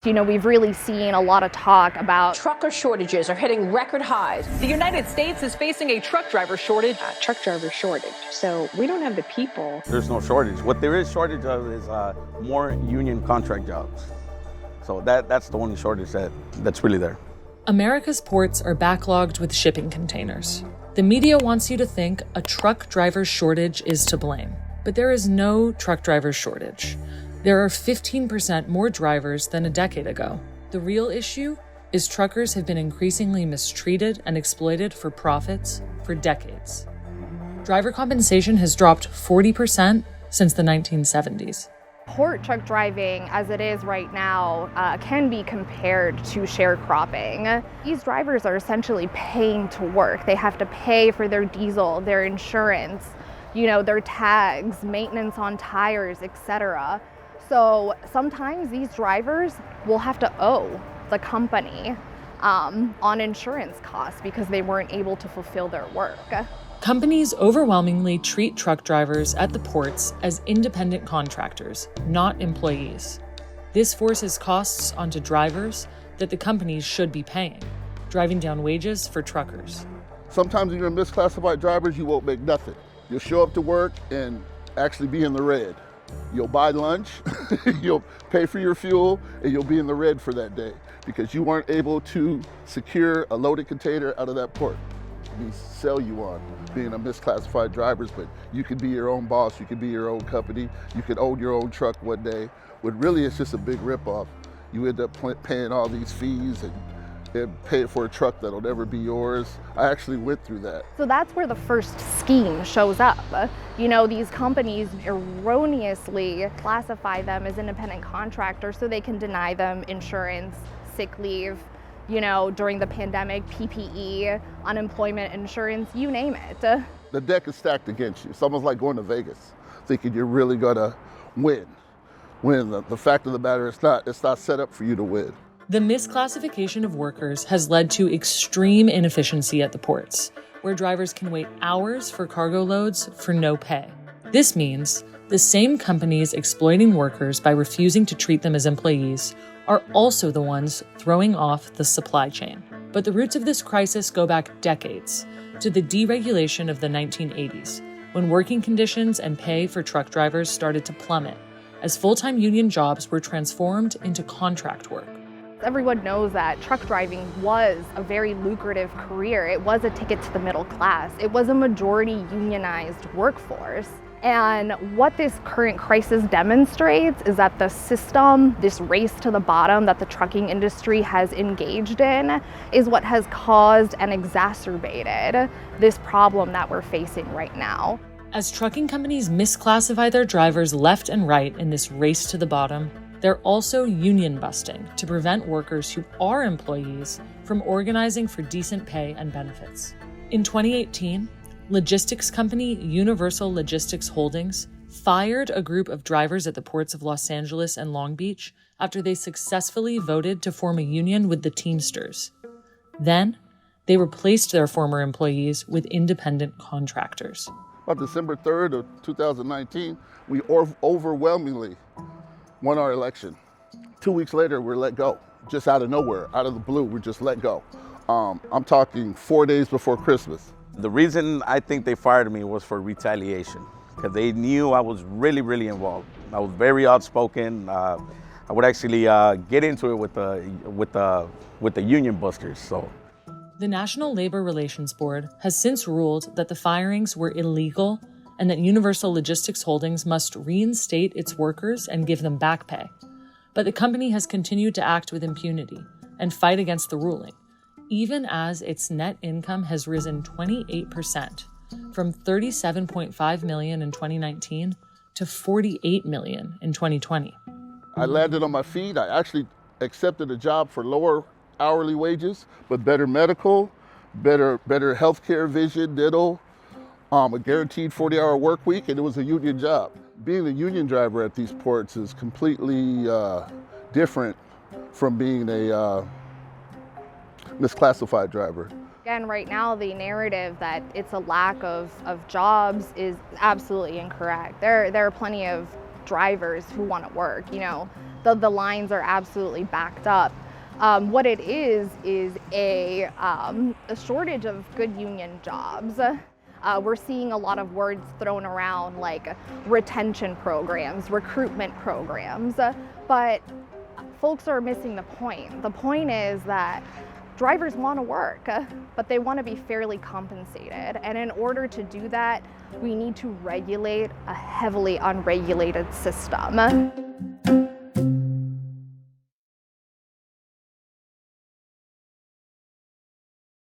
We've really seen a lot of talk about trucker shortages are hitting record highs. The United States is facing a truck driver shortage. So we don't have the people. There's no shortage. What there is shortage of is more union contract jobs. So that's the only shortage that's really there. America's ports are backlogged with shipping containers. The media wants you to think a truck driver shortage is to blame. But there is no truck driver shortage. There are 15% more drivers than a decade ago. The real issue is truckers have been increasingly mistreated and exploited for profits for decades. Driver compensation has dropped 40% since the 1970s. port truck driving as it is right now can be compared to sharecropping. These drivers are essentially paying to work. They have to pay for their diesel, their insurance, their tags, maintenance on tires, etc. So sometimes these drivers will have to owe the company on insurance costs because they weren't able to fulfill their work. Companies overwhelmingly treat truck drivers at the ports as independent contractors, not employees. This forces costs onto drivers that the companies should be paying, driving down wages for truckers. Sometimes when you're misclassified drivers, you won't make nothing. You'll show up to work and actually be in the red. You'll buy lunch, you'll pay for your fuel, and you'll be in the red for that day because you weren't able to secure a loaded container out of that port. We sell you on being a misclassified drivers, but you could be your own boss, you could be your own company, you could own your own truck one day, when really it's just a big ripoff. You end up paying all these fees and pay for a truck that'll never be yours. I actually went through that. So that's where the first scheme shows up. These companies erroneously classify them as independent contractors so they can deny them insurance, sick leave, during the pandemic, PPE, unemployment insurance, you name it. The deck is stacked against you. It's almost like going to Vegas, thinking you're really gonna win. When the fact of the matter, it's not set up for you to win. The misclassification of workers has led to extreme inefficiency at the ports, where drivers can wait hours for cargo loads for no pay. This means the same companies exploiting workers by refusing to treat them as employees are also the ones throwing off the supply chain. But the roots of this crisis go back decades, to the deregulation of the 1980s, when working conditions and pay for truck drivers started to plummet, as full-time union jobs were transformed into contract work. Everyone knows that truck driving was a very lucrative career. It was a ticket to the middle class. It was a majority unionized workforce. And what this current crisis demonstrates is that the system, this race to the bottom that the trucking industry has engaged in, is what has caused and exacerbated this problem that we're facing right now. As trucking companies misclassify their drivers left and right in this race to the bottom, they're also union busting to prevent workers who are employees from organizing for decent pay and benefits. In 2018, logistics company Universal Logistics Holdings fired a group of drivers at the ports of Los Angeles and Long Beach after they successfully voted to form a union with the Teamsters. Then, they replaced their former employees with independent contractors. On December 3rd of 2019, we overwhelmingly won our election. 2 weeks later, we're let go. Just out of nowhere, out of the blue, we're just let go. I'm talking 4 days before Christmas. The reason I think they fired me was for retaliation, because they knew I was really, really involved. I was very outspoken. I would actually get into it with the union busters. So, the National Labor Relations Board has since ruled that the firings were illegal and that Universal Logistics Holdings must reinstate its workers and give them back pay. But the company has continued to act with impunity and fight against the ruling, even as its net income has risen 28%, from $37.5 million in 2019 to $48 million in 2020. I landed on my feet. I actually accepted a job for lower hourly wages, but better medical, better healthcare, vision, dental, a guaranteed 40-hour work week, and it was a union job. Being a union driver at these ports is completely different from being a misclassified driver. Again, right now, the narrative that it's a lack of jobs is absolutely incorrect. There are plenty of drivers who want to work. The lines are absolutely backed up. What it is a shortage of good union jobs. We're seeing a lot of words thrown around like retention programs, recruitment programs, but folks are missing the point. The point is that drivers want to work, but they want to be fairly compensated. And in order to do that, we need to regulate a heavily unregulated system.